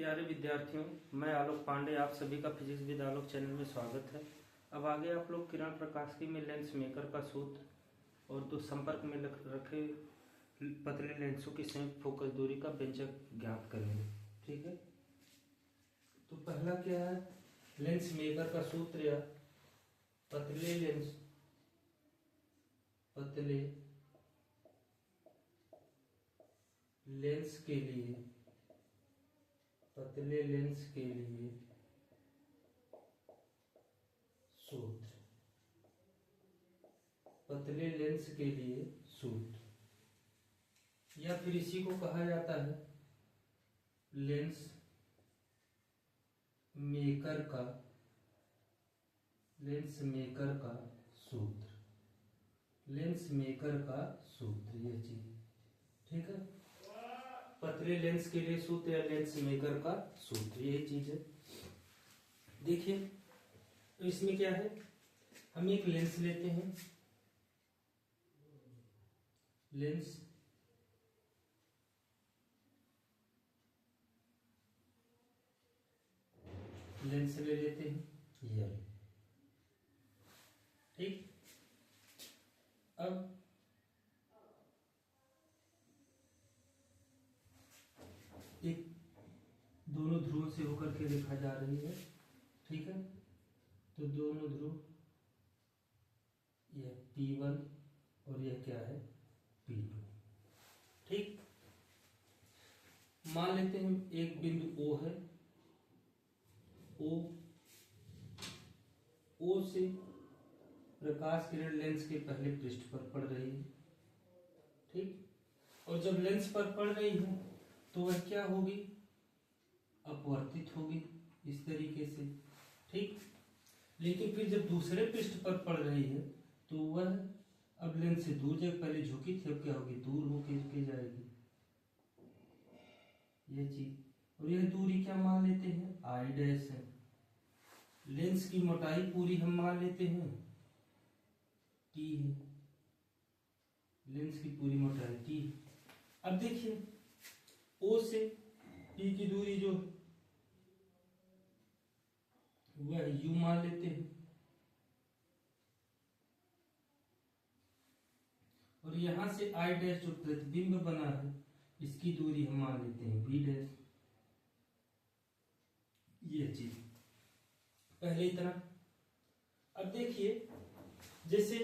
प्यारे विद्यार्थियों, मैं आलोक पांडे आप सभी का फिजिक्स विद आलोक चैनल में स्वागत है। अब आगे आप लोग किरण प्रकाश में लेंस मेकर का सूत्र और दो संपर्क में रखे पतले लेंसों की संयुक्त फोकस दूरी का व्यंजक ज्ञात करेंगे। ठीक है, तो पहला क्या है, लेंस मेकर का सूत्र या पतले लेंस के लिए सूत्र, पतले लेंस के लिए सूत्र, या फिर इसी को कहा जाता है लेंस मेकर का सूत्र, ये चीज। ठीक है, पतले लेंस के लिए सूत्र या लेंस मेकर का सूत्र, यही चीज है। देखिए, तो इसमें क्या है, हम एक लेंस लेते हैं, लेंस ले लेते हैं यल। ठीक, अब एक दोनों ध्रुव से होकर के रेखा जा रही है। ठीक है, तो दोनों ध्रुव, यह P1 और यह क्या है P2। ठीक, मान लेते हैं एक बिंदु O है, O से प्रकाश किरण लेंस के पहले पृष्ठ पर पड़ रही है। ठीक, और जब लेंस पर पड़ रही है तो वह क्या होगी, अपवर्तित होगी इस तरीके से। ठीक, लेकिन फिर जब दूसरे पृष्ठ पर पड़ रही है तो वह अब लेंस से दूर, जब पहले झुकी थी अब क्या होगी, दूर होकर जाएगी, ये चीज। और यह दूरी क्या मान लेते हैं, आई डैश है। लेंस की मोटाई पूरी हम मान लेते हैं टी है, लेंस की पूरी मोटाई टी। अब देखिए, ओ से पी की दूरी जो वह यू मान लेते हैं, और यहां से आई डैश जो प्रतिबिंब बना है इसकी दूरी हम मान लेते हैं बी डैश, ये चीज पहले इतना। अब देखिए, जैसे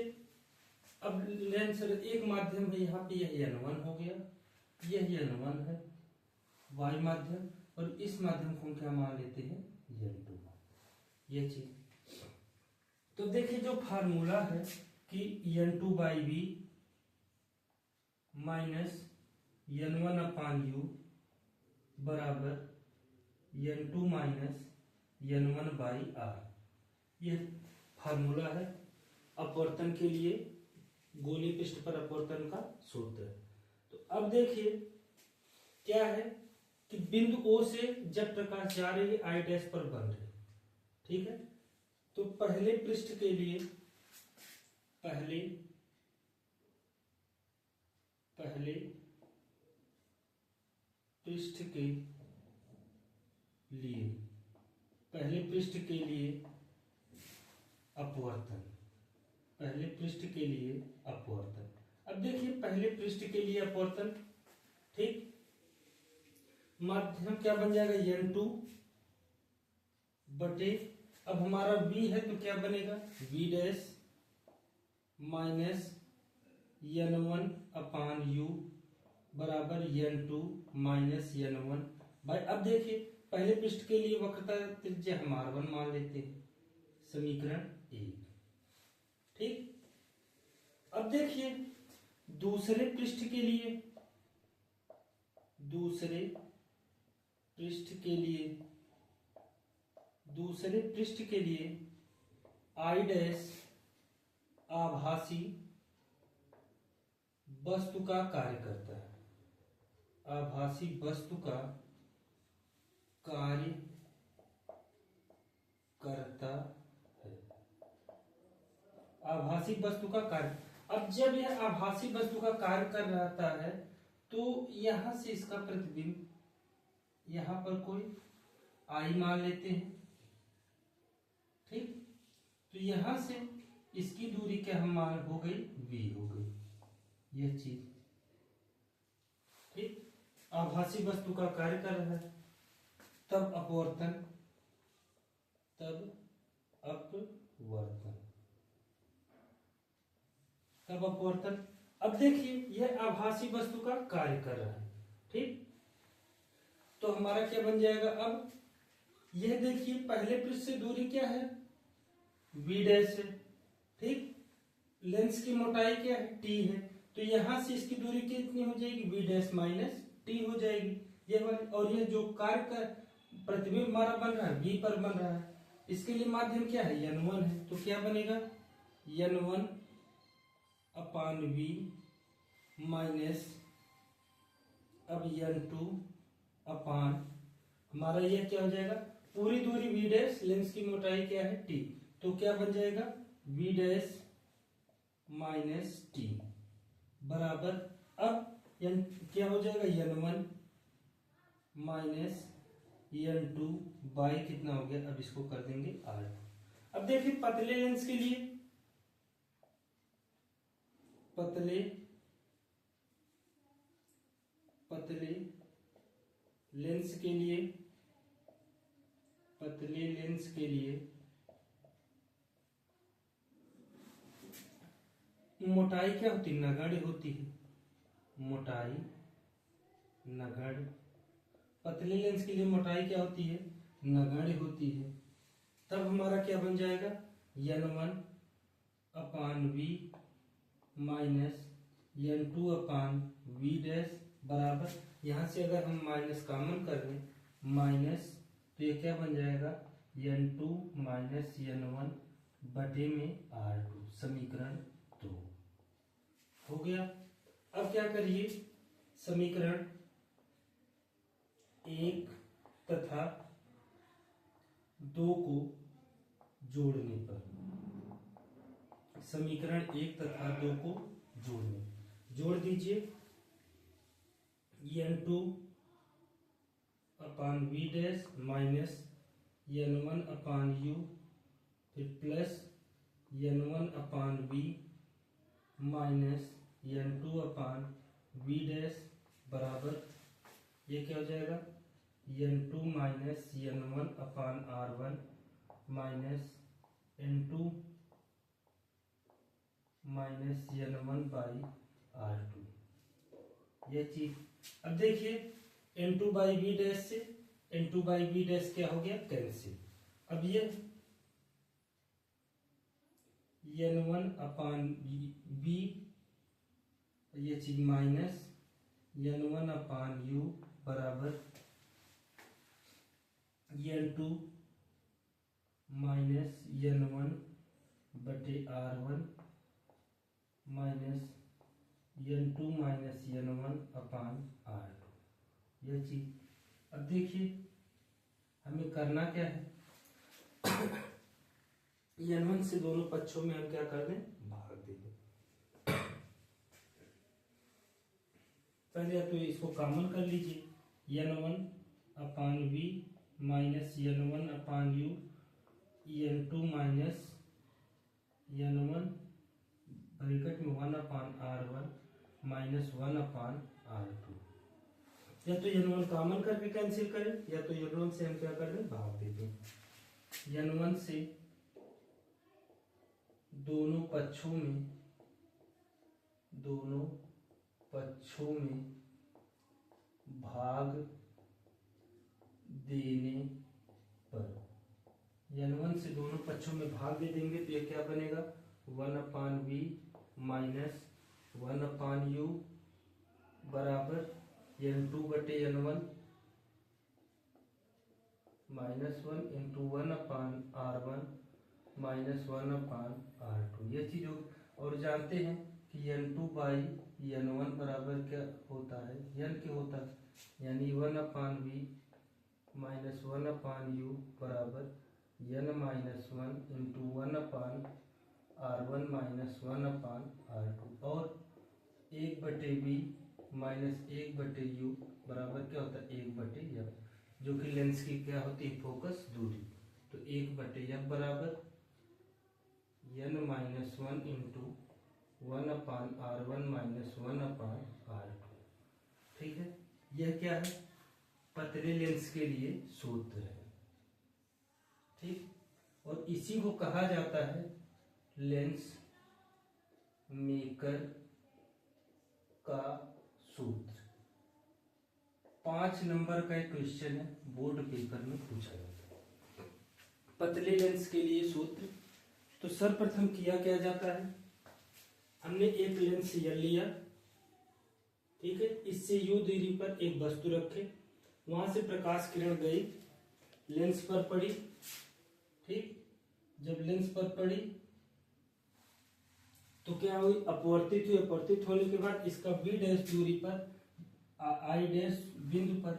अब लेंस एक माध्यम है, यहाँ पे यह N1 हो गया, यह N1 है वाई माध्यम, और इस माध्यम को हम क्या मान लेते हैं N2, ये चीज। तो देखिए, जो फार्मूला है कि N2/V माइनस N1/U बराबर N2 माइनस N1/R, यह फार्मूला है अपवर्तन के लिए, गोलीय पृष्ठ पर अपवर्तन का सूत्र। तो अब देखिए क्या है कि बिंदु O से जब प्रकाश जा रही है आई डैश पर बन रही। ठीक है, तो पहले पृष्ठ के लिए पहले पृष्ठ के लिए अपवर्तन, अब देखिए पहले पृष्ठ के लिए अपवर्तन। ठीक, माध्यम क्या बन जाएगा N2 बटे, अब हमारा V है तो क्या बनेगा V डैश माइनस N1/U बराबर N2 माइनस N1 भाई। अब देखिए, पहले पृष्ठ के लिए वक्रता त्रिज्या हम R1 मान लेते हैं, समीकरण 1। ठीक, अब देखिए दूसरे पृष्ठ के लिए आई डैश आभासी वस्तु का कार्य करता है, आभासी वस्तु का कार्य करता है, आभासी वस्तु का कार्य। अब जब यह आभासी वस्तु का कार्य कर रहता है तो यहां से इसका प्रतिबिंब यहां पर कोई आई मान लेते हैं। ठीक, तो यहां से इसकी दूरी क्या हम मान हो गई, v हो गई यह चीज। ठीक, आभासी वस्तु का कार्य कर रहा है, तब अपवर्तन, तब अपवर्तन, तब अपवर्तन। अब देखिए यह आभासी वस्तु का कार्य कर रहा है। ठीक, तो हमारा क्या बन जाएगा, अब यह देखिए पहले पृष्ठ से दूरी क्या है, v डैश है। ठीक, लेंस की मोटाई क्या है, t है, तो यहां से इसकी दूरी कितनी हो जाएगी, v डैश माइनस t हो जाएगी यह वाली। और यह जो कार्य का प्रतिबिंब हमारा बन रहा है v पर बन रहा है, इसके लिए माध्यम क्या है, n1 है, तो क्या बनेगा, n1 अपान v माइनस अब n2 अपान हमारा यह क्या हो जाएगा, पूरी दूरी v डैश, लेंस की मोटाई क्या है t, तो क्या बन जाएगा v डैश माइनस t बराबर, अब क्या हो जाएगा, n1 माइनस n2 बाई कितना हो गया, अब इसको कर देंगे r। अब देखिए पतले लेंस के लिए, पतले लेंस के लिए, पतले लेंस के लिए मोटाई क्या होती है, नगण्य होती है, मोटाई नगण्य। पतले लेंस के लिए मोटाई क्या होती है, नगण्य होती है। तब हमारा क्या बन जाएगा, n1 अपान v माइनस n2 अपान v डैश बराबर, यहां से अगर हम माइनस कॉमन कर लें, माइनस, तो ये क्या बन जाएगा, n2 माइनस n1 बटे में r2, समीकरण 2 हो गया। अब क्या करिए, समीकरण 1 तथा 2 को जोड़ने पर, समीकरण 1 तथा 2 को जोड़ दीजिए, n2 अपान v डैश माइनस n1 अपान u, फिर प्लस n1 अपान v माइनस n2 अपान v डैश बराबर, ये क्या हो जाएगा, n2 minus n1 upon r1 minus n2 minus n1 by r2 ये चीज। अब देखिए n2 बाई v डैश से n2 बाई v डैश क्या हो गया, कैंसिल। अब ये n1 अपान v, ये चीज माइनस n1 अपान u बराबर n2 माइनस n1 बटे r1 minus n2 minus n1 अपान r2 यह चीज। अब देखिए हमें करना क्या है, n1 से दोनों पक्षों में हम क्या कर दें, भाग देंगे। पहले तो इसको कॉमन कर लीजिए, n1 अपान v माइनस n1 अपान u, n2 minus n1 bracket में 1 अपान r1 माइनस 1 अपान r2। या तो n1 कॉमन करके कैंसिल करें, या तो n1 से हम क्या कर दें, भाग देते हैं। n1 से दोनों पक्षों में भाग देने पर, n1 से दोनों पक्षों में भाग दे देंगे तो ये क्या बनेगा, 1 अपान v माइनस 1 अपान u बराबर n2 बटे n1 माइनस 1 इंटू 1 अपान r1 माइनस 1 अपान r2 ये चीज हो। और जानते हैं कि n2 बाई n1 बराबर क्या होता है, n क्या होता है, यानी 1 अपान v माइनस 1 अपान u बराबर n माइनस 1 इंटू 1 अपान r1 माइनस 1 अपान r2, और 1 बटे v माइनस 1 बटे u बराबर क्या होता है, 1 बटे f। जो कि लेंस की क्या होती है, फोकस दूरी। तो 1/f बराबर n-1 इंटू 1/r1 - 1/r2। ठीक है, यह क्या है, पतले लेंस के लिए सूत्र है। ठीक, और इसी को कहा जाता है लेंस मेकर का सूत्र। 5 नंबर का एक क्वेश्चन है, बोर्ड पेपर में पूछा जाता है, पतले लेंस के लिए सूत्र। तो सर्वप्रथम किया क्या जाता है, हमने एक लेंस L लिया, ठीक है, इससे U दूरी पर एक वस्तु रखे, वहां से प्रकाश किरण गई, लेंस पर पड़ी। ठीक, जब लेंस पर पड़ी तो क्या हुई, अपवर्तित हुई। अपवर्तित होने के बाद इसका B डैश दूरी पर I डैश बिंदु पर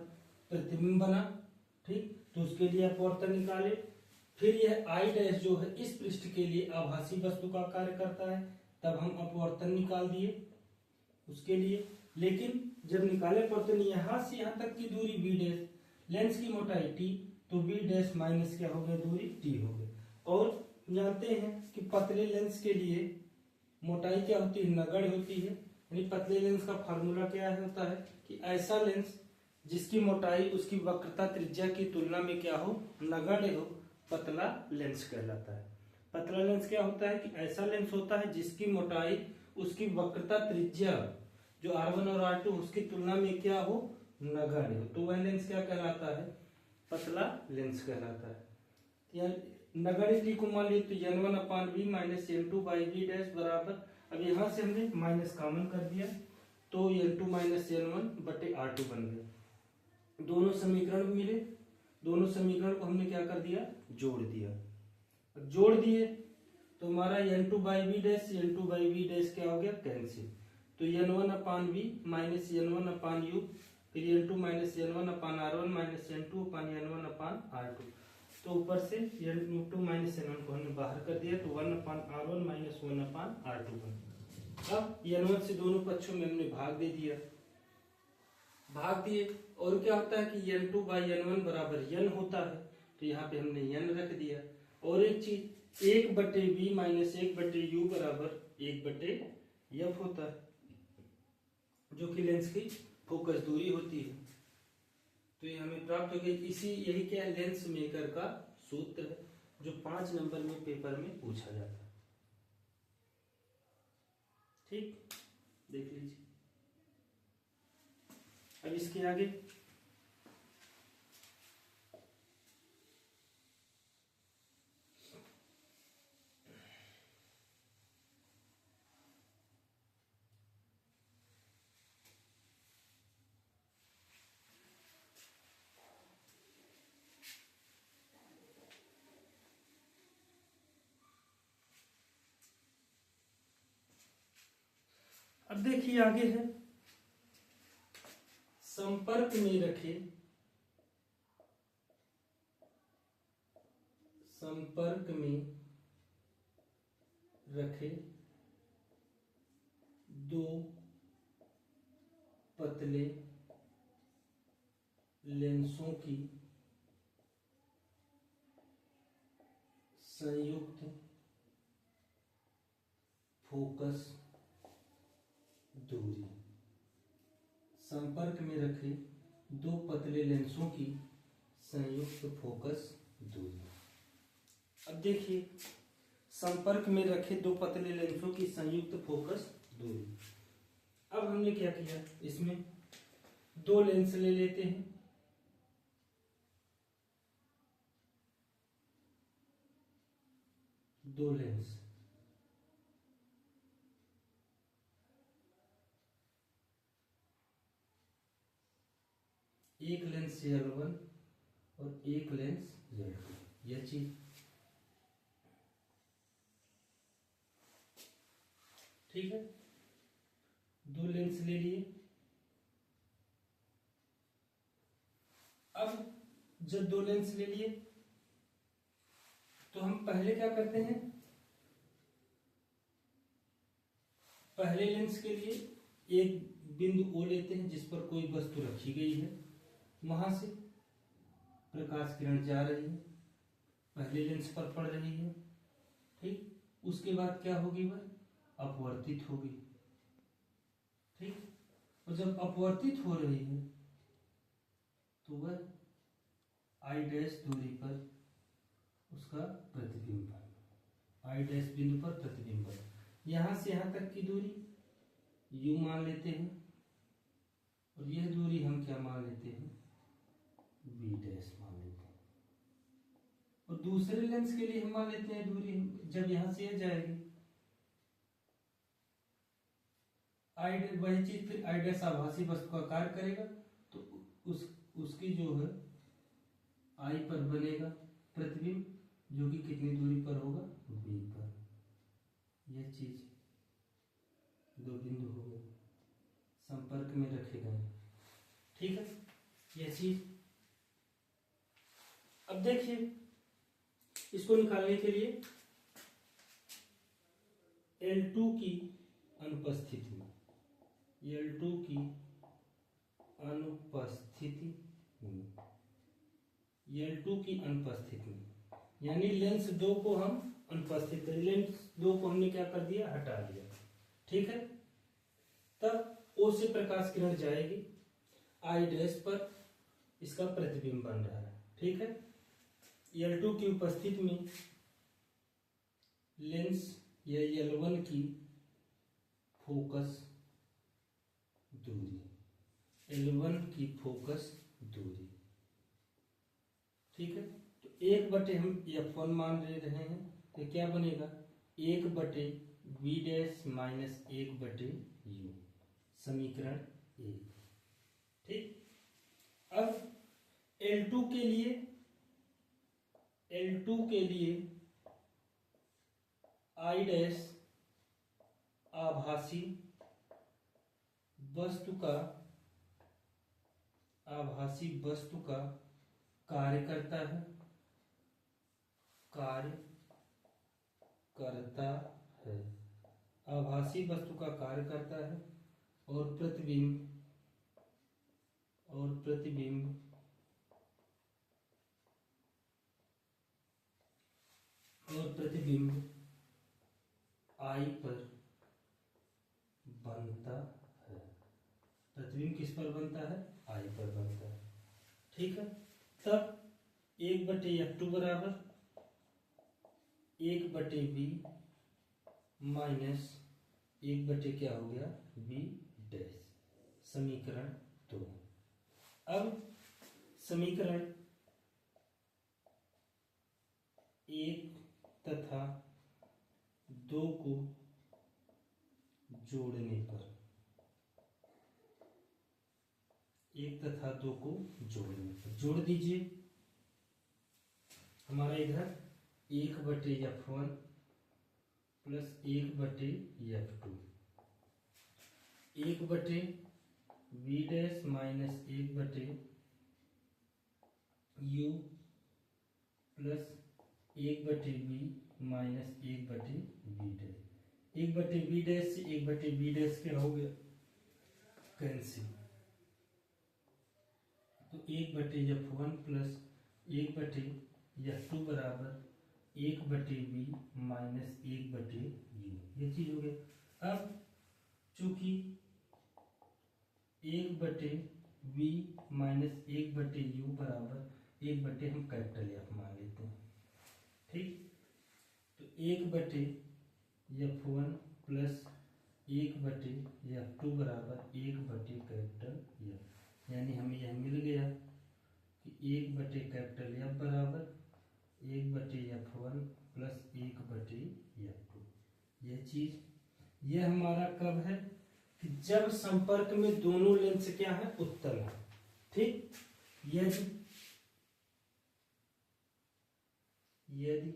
प्रतिबिंब बना। ठीक, तो उसके लिए अपवर्तन निकाले। फिर यह I डैश जो है इस पृष्ठ के लिए आभासी वस्तु का कार्य करता है, तब हम अपवर्तन निकाल दिए उसके लिए। लेकिन जब निकाले अपवर्तन यहां से यहां तक की दूरी B डैश, लेंस की मोटाई T, तो B डैश माइनस क्या हो गया, दूरी T हो गई। और जानते हैं कि पतले लेंस के लिए मोटाई क्या होती है, नगण्य होती है। यानी पतले लेंस का फार्मूला क्या होता है कि ऐसा लेंस जिसकी मोटाई उसकी वक्रता त्रिज्या की तुलना में क्या हो, नगण्य हो, पतला लेंस कहलाता है। पतला लेंस क्या होता है कि ऐसा लेंस होता है जिसकी मोटाई उसकी वक्रता त्रिज्या जो R1 और R2 उसकी तुलना में क्या हो, नगण्य हो, तो वह लेंस क्या कहलाता है, पतला लेंस कहलाता है। नगण्य T को मान लिए तो n1/v - n2/v डैश बराबर, अब यहां से हमने माइनस कॉमन कर दिया तो n2 - n1/r2 बन गया। दोनों समीकरण मिले, दोनों समीकरण को हमने क्या कर दिया, जोड़ दिया। अब जोड़ दिए तो हमारा n2/v डैश n2/v डैश क्या हो गया, कैंसिल। तो n1/v - n1/u, फिर n2 - n1/r1 - n2/n1/r2। तो ऊपर से n2 - n1 को हमने बाहर कर दिया तो 1/r1 - 1/r2 बन। अब n1 से दोनों पक्षों में हमने भाग दे दिया, भाग दिए। और क्या होता है कि n2/n1 बराबर n होता है, तो यहाँ पे हमने n रख दिया। और एक चीज 1/v - 1/u बराबर 1/f होता है, जो कि लेंस की फोकस दूरी होती है। तो ये हमें प्राप्त हो गई। यही क्या है, लेंस मेकर का सूत्र है, जो 5 नंबर में पेपर में पूछा जाता है। ठीक, देख लीजिए। अब इसके आगे अब देखिए आगे है, संपर्क में रखे, संपर्क में रखे दो पतले लेंसों की संयुक्त फोकस दूरी। संपर्क में रखे दो पतले लेंसों की संयुक्त फोकस दूरी। अब देखिए, संपर्क में रखे दो पतले लेंसों की संयुक्त फोकस दूरी। अब हमने क्या किया, इसमें दो लेंस ले लेते हैं, दो लेंस, एक लेंस L1 और एक लेंस Z2, यह चीज। ठीक है, दो लेंस ले लिए। अब जब दो लेंस ले लिए तो हम पहले क्या करते हैं, पहले लेंस के लिए एक बिंदु O लेते हैं जिस पर कोई वस्तु रखी गई है, वहां से प्रकाश किरण जा रही है, पहले लेंस पर पड़ रही है, ठीक। उसके बाद क्या होगी, वह अपवर्तित होगी, ठीक। और जब अपवर्तित हो रही है तो वह आई डैश दूरी पर उसका प्रतिबिंब बन, आई डैश बिंदु पर प्रतिबिंब बन। यहां से यहां तक की दूरी u मान लेते हैं और यह दूरी हम क्या मान लेते हैं, v डैश मान लेते हैं। और दूसरे लेंस के लिए हम मान लेते हैं दूरी, जब यहां से यह जाएगी आई, वही चीज फिर आई डैश आभासी वस्तु का कार्य करेगा तो उसकी जो है आई पर बनेगा प्रतिबिंब, जो कि कितनी दूरी पर होगा, v पर। यह चीज दो बिंदु हो गए, संपर्क में रखे गए, ठीक है। यह चीज अब देखिए, इसको निकालने के लिए L2 की अनुपस्थिति में, L2 की अनुपस्थिति में, L2 की अनुपस्थिति में, यानी लेंस 2 को हम अनुपस्थित, लेंस 2 को हमने क्या कर दिया, हटा दिया, ठीक है। तब O से प्रकाश किरण जाएगी, आई डैश पर इसका प्रतिबिंब बन रहा है, ठीक है। L2 की उपस्थिति में लेंस या L1 की फोकस दूरी, L1 की फोकस दूरी, ठीक है। तो 1/, हम F1 मान ले रहे हैं, तो क्या बनेगा, 1/v डैश माइनस 1/u, समीकरण 1, ठीक। अब L2 के लिए, L2 के लिए आई डैश आभासी वस्तु का, आभासी वस्तु का कार्य करता है, कार्य करता है, आभासी वस्तु का कार्य करता है, और प्रतिबिंब, और प्रतिबिंब और प्रतिबिंब आई पर बनता है, प्रतिबिंब किस पर बनता है, आई पर बनता है, ठीक है। तब 1/F2 बराबर 1/v माइनस 1/ क्या हो गया, v डैश, समीकरण 2। अब समीकरण 1 तथा 2 को जोड़ने पर, 1 तथा 2 को जोड़ने पर, जोड़ दीजिए, हमारा इधर 1/F1 plus 1/F2, 1/v dash minus 1/u plus 1/v minus 1/v dash, 1/v dash से 1/v डैश क्या हो गया, कैंसिल, तो 1/F1 प्लस 1/F2 बराबर 1/v माइनस 1/u, ये चीज हो गया। अब चूंकि 1/v माइनस 1/u बराबर 1/ हम कैपिटल F मान लेते हैं, ठीक। तो 1/F1 प्लस 1/F2 बराबर 1/कैपिटल F, यानी हमें यह मिल गया कि 1/कैपिटल F बराबर 1/F1 प्लस 1/F2। यह चीज, यह हमारा कब है, कि जब संपर्क में दोनों लेंस क्या है, उत्तल है, ठीक। यदि यदि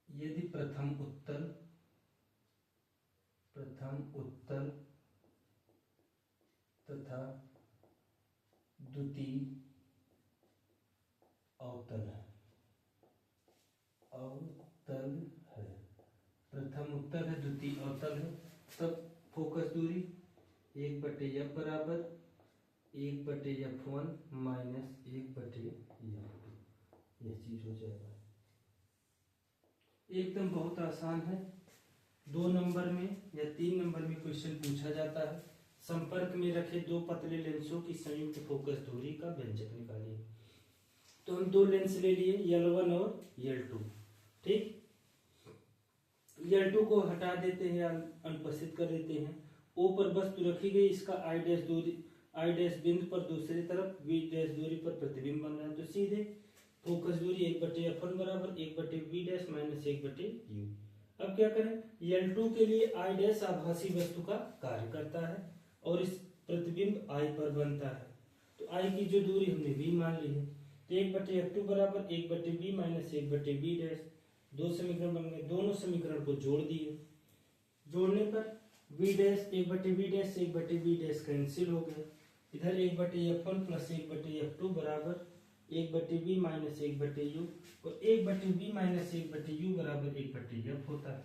यदि प्रथम उत्तल तथा द्वितीय अवतल है, प्रथम उत्तल है, द्वितीय अवतल है, तब फोकस दूरी 1/F बराबर 1/f1 माइनस 1/f2, यह चीज हो जाएगा। एकदम बहुत आसान है। 2 नंबर में या 3 नंबर में क्वेश्चन पूछा जाता है, संपर्क में रखे 2 पतले लेंसों की संयुक्त फोकस दूरी का व्यंजक निकालिए। तो हम 2 लेंस ले लिए, L1 और L2। ठीक, L2 को हटा देते हैं या अनुपस्थित कर देते हैं। O पर वस्तु रखी गई, इसका I डैश दूरी, I डैश बिंदु पर दूसरी तरफ V डैश दूरी पर प्रतिबिंब बन रहा है। तो सीधे फोकस दूरी 1/f1 बराबर 1/v डैश माइनस 1/u। अब क्या करें, L2 के लिए I डैश आभासी वस्तु का कार्य करता है और इस प्रतिबिंब I पर बनता है। तो I की जो दूरी हमने v मान ली है, तो 1/f2 बराबर 1/v माइनस 1/v डैश। 2 समीकरण बन गए, दोनों समीकरण को जोड़ दिए। जोड़ने पर v dash 1/v dash 1/v dash cancel हो गया। इधर 1/f1 प्लस 1/f2 बराबर 1/v माइनस 1/u और 1/v माइनस 1/u बराबर 1/f होता है।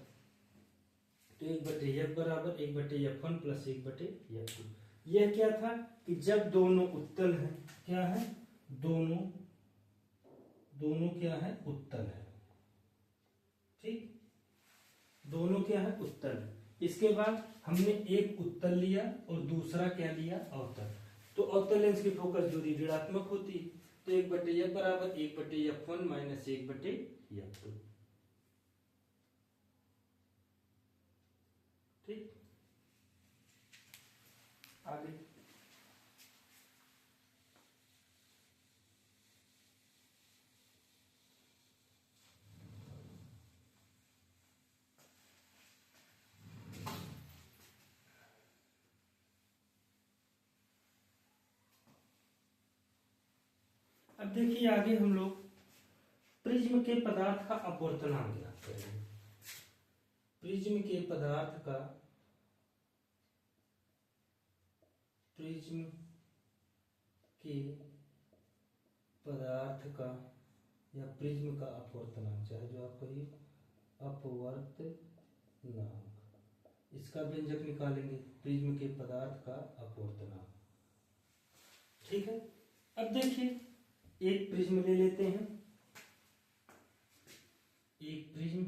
तो 1/f बराबर 1/f1 प्लस 1/f2। यह क्या था कि जब दोनों उत्तल हैं, क्या है, दोनों क्या है, उत्तल है। ठीक, दोनों क्या है, उत्तल। इसके बाद हमने एक उत्तल लिया और दूसरा क्या लिया, अवतल। तो अवतल लेंस की फोकस दूरी ऋणात्मक होती है। तो 1/f बराबर 1/f1 माइनस 1/f2। ठीक, आगे अब देखिए, आगे हम लोग प्रिज्म के पदार्थ का अपवर्तनांक ज्ञात करेंगे। प्रिज्म के पदार्थ का, प्रिज्म के पदार्थ का या प्रिज्म का अपवर्तनांक, चाहे जो आप कहिए अपवर्तनांक, इसका व्यंजक निकालेंगे। प्रिज्म के पदार्थ का अपवर्तनांक। ठीक है, अब देखिए एक प्रिज्म ले लेते हैं। एक प्रिज्म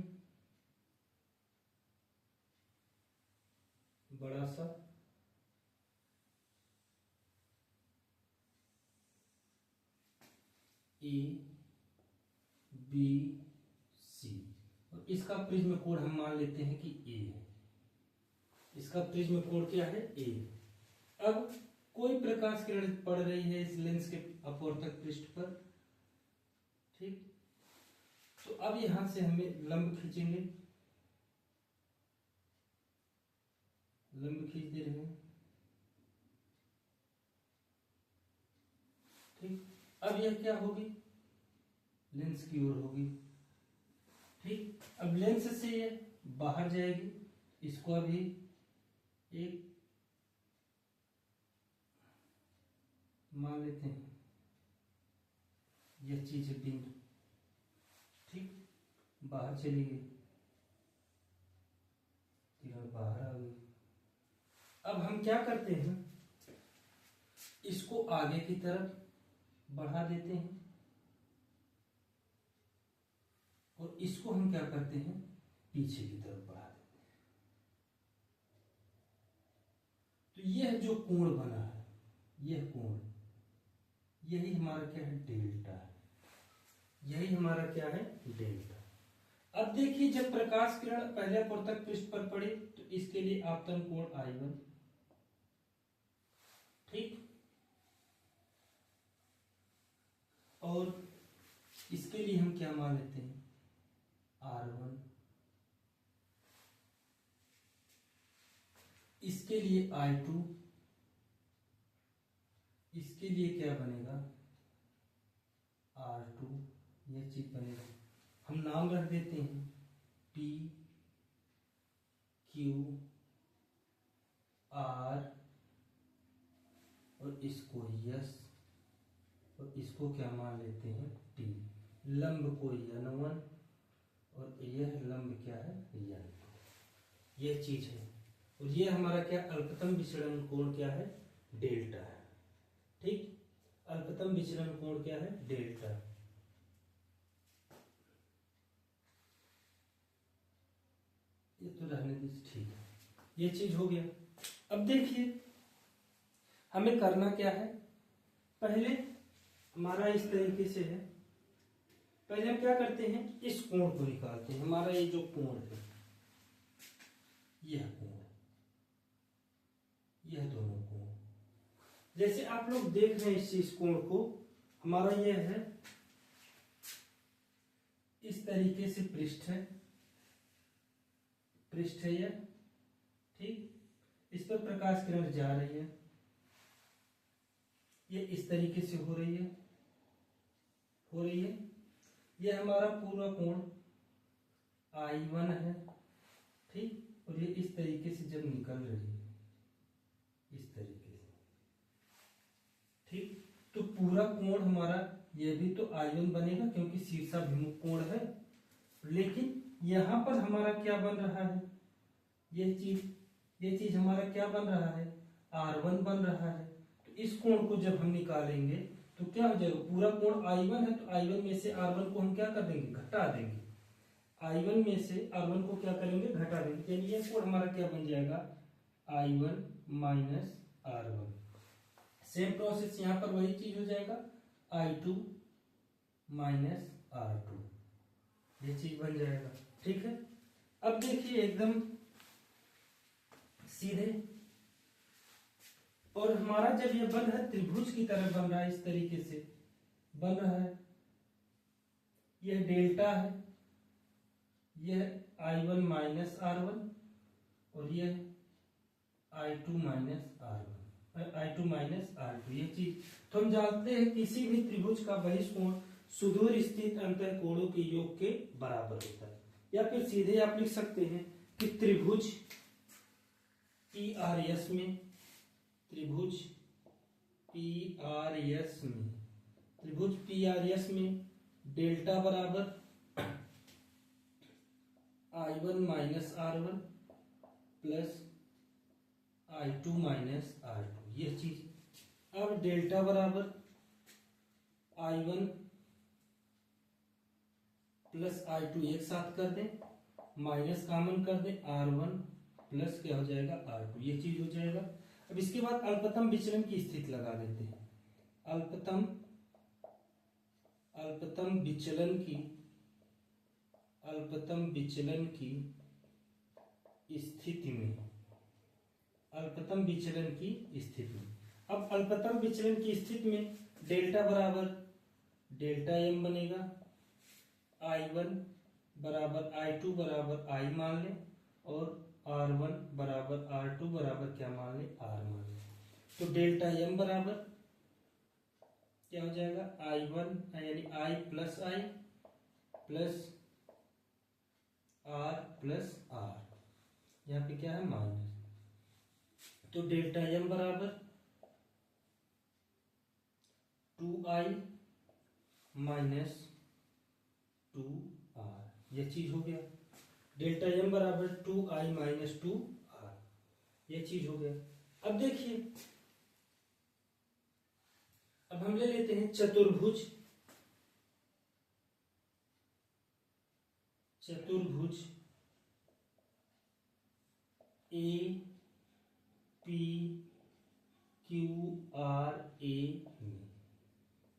बड़ा सा, ए बी सी, और इसका प्रिज्म कोण हम मान लेते हैं कि ए है। इसका प्रिज्म कोण क्या है, ए। अब कोई प्रकाश किरण पड़ रही है इस लेंस के अपवर्तक पृष्ठ पर। ठीक, तो अब यहां से हमें लंब खींचेंगे, लंब खींच दे रहे हैं। ठीक, अब यह क्या होगी, लेंस की ओर होगी। ठीक, अब लेंस से ये बाहर जाएगी, इसको अभी एक मान लेते हैं, यह चीज है बिंदु। ठीक, बाहर चली गई, किरण बाहर आ गई। अब हम क्या करते हैं, इसको आगे की तरफ बढ़ा देते हैं और इसको हम क्या करते हैं, पीछे की तरफ बढ़ा देते हैं। तो यह जो कोण बना है, यह कोण, यही हमारा क्या है, डेल्टा है। यही हमारा क्या है, डेल्टा। अब देखिए, जब प्रकाश किरण पहले अपवर्तक पृष्ठ पर पड़े तो इसके लिए आपतन कोण I1। ठीक, और इसके लिए हम क्या मान लेते हैं, R1। इसके लिए I2, इसके लिए क्या बनेगा, R2। यह चीज बनेगा, हम नाम रख देते हैं P Q R, और इसको S, और इसको क्या मान लेते हैं, T। लंब को N1 और यह लंब क्या है, N2। यह चीज है, और यह हमारा क्या, अल्पतम विचलन कोण क्या है, डेल्टा है। अल्पतम विचलन कोण क्या है? डेल्टा। ये तो रहने दीजिए, ठीक है, ये चीज हो गया। अब देखिए हमें करना क्या है, पहले हमारा इस तरीके से है, पहले हम क्या करते हैं, इस कोण को निकालते हैं। हमारा ये जो कोण है, यह कोण, यह दोनों कोण, जैसे आप लोग देख रहे हैं इस कोण को, हमारा यह है, इस तरीके से पृष्ठ है, पृष्ठ है यह, ठीक, इस पर प्रकाश किरण जा रही है, ये इस तरीके से हो रही है, यह हमारा पूरा कोण I1 है, ठीक, और ये इस तरीके से जब निकल रही है, इस तरीके से, ठीक, तो पूरा कोण हमारा ये भी तो I1 बनेगा क्योंकि शीर्षाभिमुख कोण है। लेकिन यहां पर हमारा क्या बन रहा है, ये चीज हमारा क्या बन रहा है, R1 बन रहा है। तो इस कोण को जब हम निकालेंगे तो क्या हो जाएगा, पूरा कोण I1 है, तो I1 में से R1 को हम क्या कर देंगे, घटा देंगे। I1 में से R1 को क्या करेंगे, घटा देंगे, यानी ये कोण हमारा क्या बन जाएगा, I1 minus R1। Same process यहाँ पर वही चीज हो जाएगा, I2 माइनस R2, ये चीज बन जाएगा, ठीक है। अब देखिए एकदम सीधे, और हमारा जब ये बन रहा है त्रिभुज की तरह बन रहा है, इस तरीके से बन रहा है, यह डेल्टा है, यह I1 माइनस R1 और यह I2 minus R1, I2 minus R2, ये चीज। तो हम जानते हैं किसी भी त्रिभुज का बहिष्कोण सुदूर स्थित अंतःकोणों के योग के बराबर होता है। या फिर सीधे आप लिख सकते हैं कि त्रिभुज PRS में, त्रिभुज PRS में डेल्टा बराबर I1 minus R1 plus I2 minus R2, ये चीज। अब डेल्टा बराबर I1 प्लस I2 एक साथ कर दें, माइनस कॉमन कर दें, R1 प्लस क्या हो जाएगा, R2, ये चीज हो जाएगा। अब इसके बाद अल्पतम विचलन की स्थिति लगा देते हैं। अल्पतम विचलन की स्थिति में, अल्पतम विचलन की स्थिति में, अब अल्पतम विचलन की स्थिति में डेल्टा बराबर डेल्टा m बनेगा, I1 बराबर I2 बराबर I मान लें, और R1 बराबर R2 बराबर क्या मान लें, R मान लें। तो डेल्टा m बराबर क्या हो जाएगा, I1 यानी I plus I plus R plus R, यहाँ पे क्या है, माइनस। तो डेल्टा m बराबर 2I माइनस 2R, यह चीज हो गया। डेल्टा m बराबर 2I माइनस 2R, यह चीज हो गया। अब देखिए, अब हम ले लेते हैं चतुर्भुज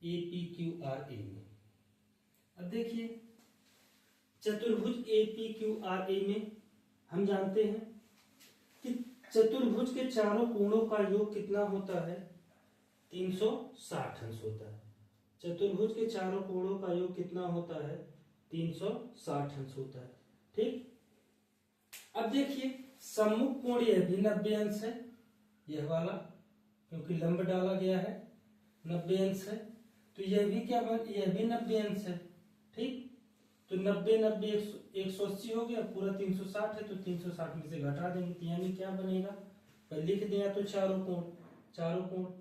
APQRA में। अब देखिए चतुर्भुज APQRA में हम जानते हैं कि चतुर्भुज के चारों कोणों का योग कितना होता है, 360 अंश होता है। चतुर्भुज के चारों कोणों का योग कितना होता है, 360 अंश होता है, ठीक। अब देखिए सम्मुख कोण यह भी 90 अंश है, यह वाला, क्योंकि लंब डाला गया है, 90 अंश है। तो यह भी क्या यह भी 90 अंश है, ठीक। तो 90 90 180 हो गया, पूरा 360 है, तो 360 में से घटा देंगे, तो यानी क्या बनेगा, पर लिख दिया तो चारों कोण,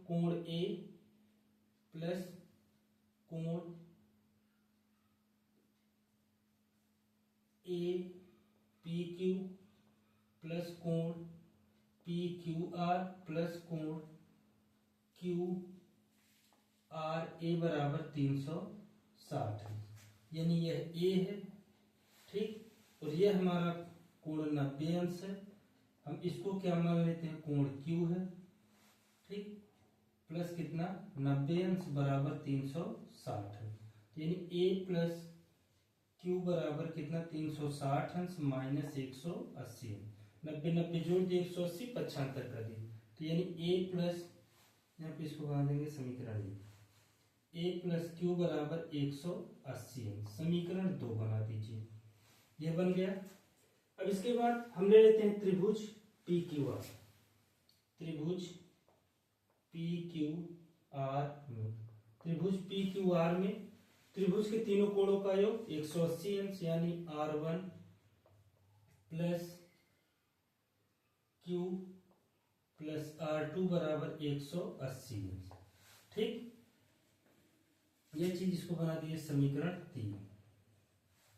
कोण A प्लस कोण APQ प्लस कोण PQR प्लस कोण QRS आर ए बराबर 360 है, यानी यह ए है, ठीक। और यह हमारा कोण 90 अंश है, हम इसको क्या मान लेते हैं, कोण क्यू है, ठीक। प्लस कितना 90 अंश बराबर 360 है, यानी ए प्लस क्यू बराबर कितना 360 अंश माइनस 180। 90 90 जोड़ दिए 180 75 कर दिए, तो यानी ए प्लस, यहाँ पे इसको बना देंगे समीकरण ए प्लस क्यू बराबर 180 अंश, समीकरण 2 बना दीजिए, यह बन गया। अब इसके बाद हम ले लेते हैं त्रिभुज पी क्यू आर, त्रिभुज पी क्यू आर में, त्रिभुज पी क्यू आर में त्रिभुज के तीनों कोणों का योग 180 अंश, यानी R1 plus Q plus R2 बराबर 180 अंश, ठीक। यह चीज इसको बना दिए समीकरण 3।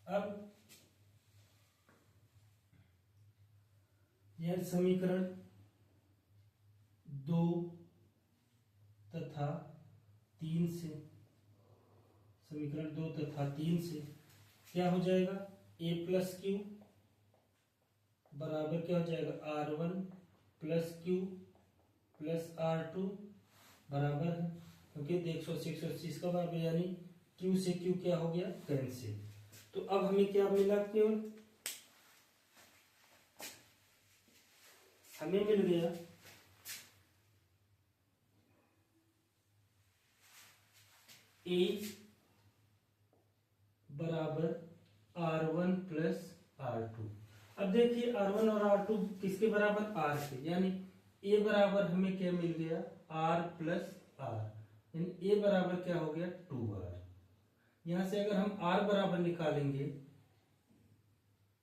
अब यह समीकरण 2 तथा 3 से, समीकरण 2 तथा 3 से क्या हो जाएगा, a प्लस क्यू बराबर क्या हो जाएगा, R1 plus Q plus R2 बराबर है, क्योंकि 180 का बराबर, यानी Q से Q क्या हो गया, कैंसिल। तो अब हमें क्या मिला, केवल हमें मिल गया A बराबर R1 प्लस R2। अब देखिए R1 और R2 किसके बराबर, R के, यानी A बराबर हमें क्या मिल गया, R प्लस R, यानी A बराबर क्या हो गया 2R। यहां से अगर हम R बराबर निकालेंगे,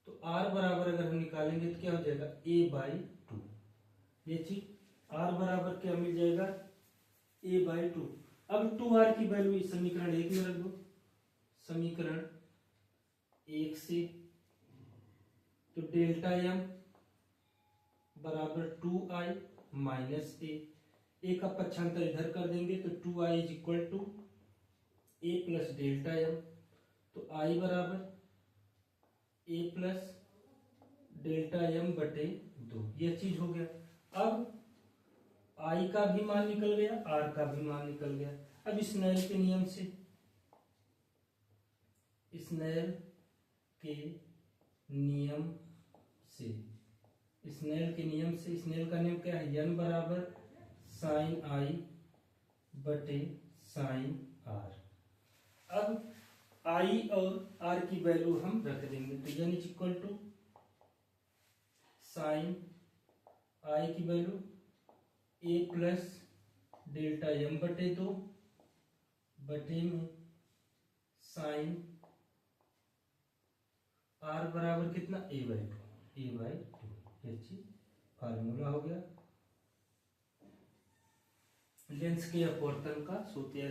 तो R बराबर अगर हम निकालेंगे तो क्या हो जाएगा, A/2। ये चीज R बराबर क्या मिल जाएगा, A/2। अब 2R की वैल्यू समीकरण 1 में रख दो, समीकरण 1 से, तो डेल्टा m बराबर 2i माइनस ए का पक्षांतर इधर कर देंगे, तो 2i is equal to A plus delta m, तो i बराबर ए प्लस डेल्टा m बटे 2, यह चीज हो गया। अब I का भी मान निकल गया, R का भी मान निकल गया। अब स्नेल के नियम से, स्नेल के नियम से, स्नेल के नियम से, स्नेल का नियम क्या है, n बराबर साइन I बटे साइन R। अब I और R की वैल्यू हम रख देंगे, तो n is equal to sine I की value a plus delta m बटे 2 बटे में साइन R बराबर कितना, a/2, ये चीज फार्मूला हो गया। लेंस के अपवर्तन का सूत्र है,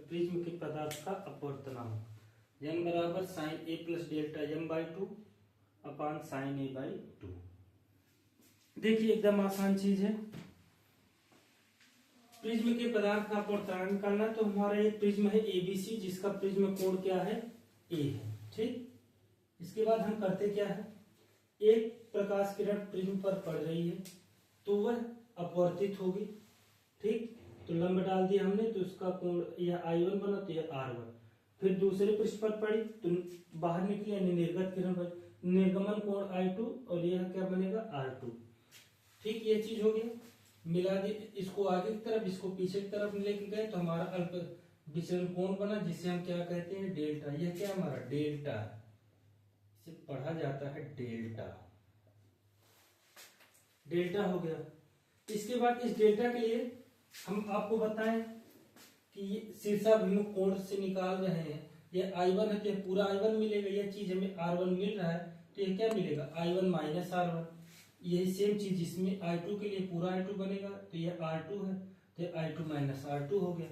प्रिज्म के पदार्थ का अपवर्तनांक n बराबर sine a plus delta m/2 upon sine a/2। देखिए एकदम आसान चीज है, प्रिज्म के पदार्थ का अपवर्तनांक निकालना। तो हमारा एक प्रिज्म है ABC, जिसका प्रिज्म कोण क्या है, A है, ठीक। इसके बाद हम करते क्या है, एक प्रकाश किरण प्रिज्म पर पड़ रही है तो वह अपवर्तित होगी, ठीक। तो लंब डाल दिया हमने, तो उसका कोण यह I1 बना, तो यह R1। फिर दूसरे पृष्ठ पर पड़ी तो बाहर निकली, यानी निर्गत किरण पर, निर्गमन कोण I2 और यह क्या बनेगा, R2, ठीक। ये चीज हो गई, मिला दी, इसको आगे की तरफ, इसको पीछे की तरफ लेके गए, तो हमारा अल्प विचलन कोण बना, जिसे हम क्या कहते हैं, डेल्टा। यह क्या हमारा डेल्टा, इसे पढ़ा जाता है डेल्टा, डेल्टा हो गया। इसके बाद इस डेल्टा के लिए हम आपको बताएं कि शीर्षाभिमुख कोण से निकाल रहे हैं, यह I1 है तो यह पूरा I1 मिलेगा, यह चीज हमें R1 मिल रहा है, तो यह क्या मिलेगा, I1 माइनस R1। यही सेम चीज इसमें I2 के लिए पूरा I2 बनेगा, तो यह R2 है, तो I2 माइनस R2 हो गया।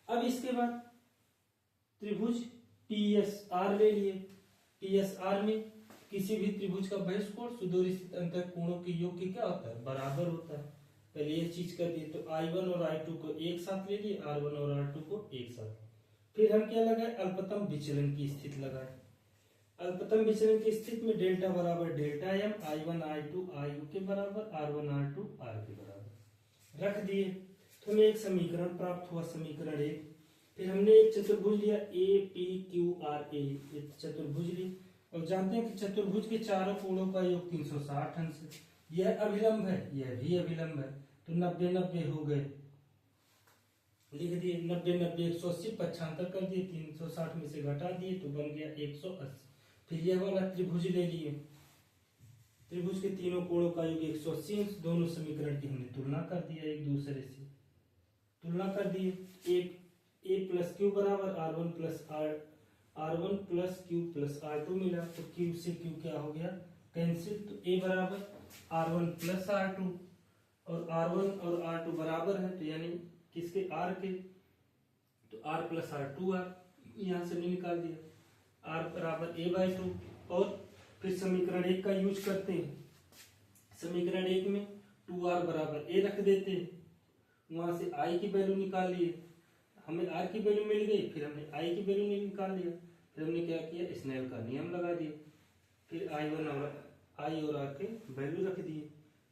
अब इसके बाद त्रिभुज PSR ले लिए, PSR में किसी भी त्रिभुज का बहिष्कोण सुदूर स्थित अंतर कोणों के योग के क्या होता है, बराबर होता है। पहले ये चीज कर दिए, तो I1 और I2 को एक साथ ले लिए, R1 और R2 को एक साथ। फिर हम क्या लगाए, अल्पतम विचलन की स्थिति लगाए। अल्पतम विचलन की स्थिति में डेल्टा बराबर delta M, I1 I2 IU के बराबर, R1 R2 R के बराबर रख दिए। तो हमें एक समीकरण प्राप्त हुआ, समीकरण 1। फिर हमने एक चतुर्भुज लिया APQRA, एक चतुर्भुज ली, और जानते हैं कि चतुर्भुज के चारों कोणों का योग 360 अंश है। यह अभिलंब है, यह भी अभिलंब है, तो 90 90 हो गए, लिख दिए 90 90 180 पक्षांतर कर दिए, 360 में से घटा दिए तो बन गया 180। फिर यह वाला त्रिभुज ले लिए, त्रिभुज के तीनों कोणों का योग 180 अंश। दोनों समीकरण की हमने तुलना कर दिया, एक दूसरे से तुलना कर दिए। एक a प्लस क्यू बराबर R1 plus Q plus R2 मिला, तो क्यू से क्यू क्या हो गया, कैंसिल। तो a बराबर R1 प्लस R2, और R1 और R2 बराबर है, तो यानी किसके, R के, तो R प्लस R2 R यहाँ से भी निकाल दिया, R बराबर a/2। और फिर समीकरण 1 का यूज करते हैं। समीकरण 1 में 2R बराबर a रख देते हैं, वहां से I की वैल्यू निकाल लिए, हमें R की वैल्यू मिल गई, फिर हमने I की वैल्यू निकाल लिया। फिर हमने क्या किया, स्नेल का नियम लगा दिया, फिर I1 और I और R के वैल्यू रख दिए,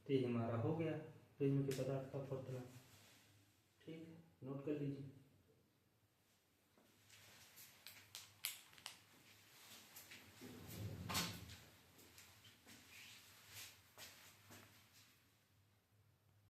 तो ये हमारा हो गया प्रिज्म के पदार्थ का फॉर्मूला। ठीक है, नोट कर लीजिए।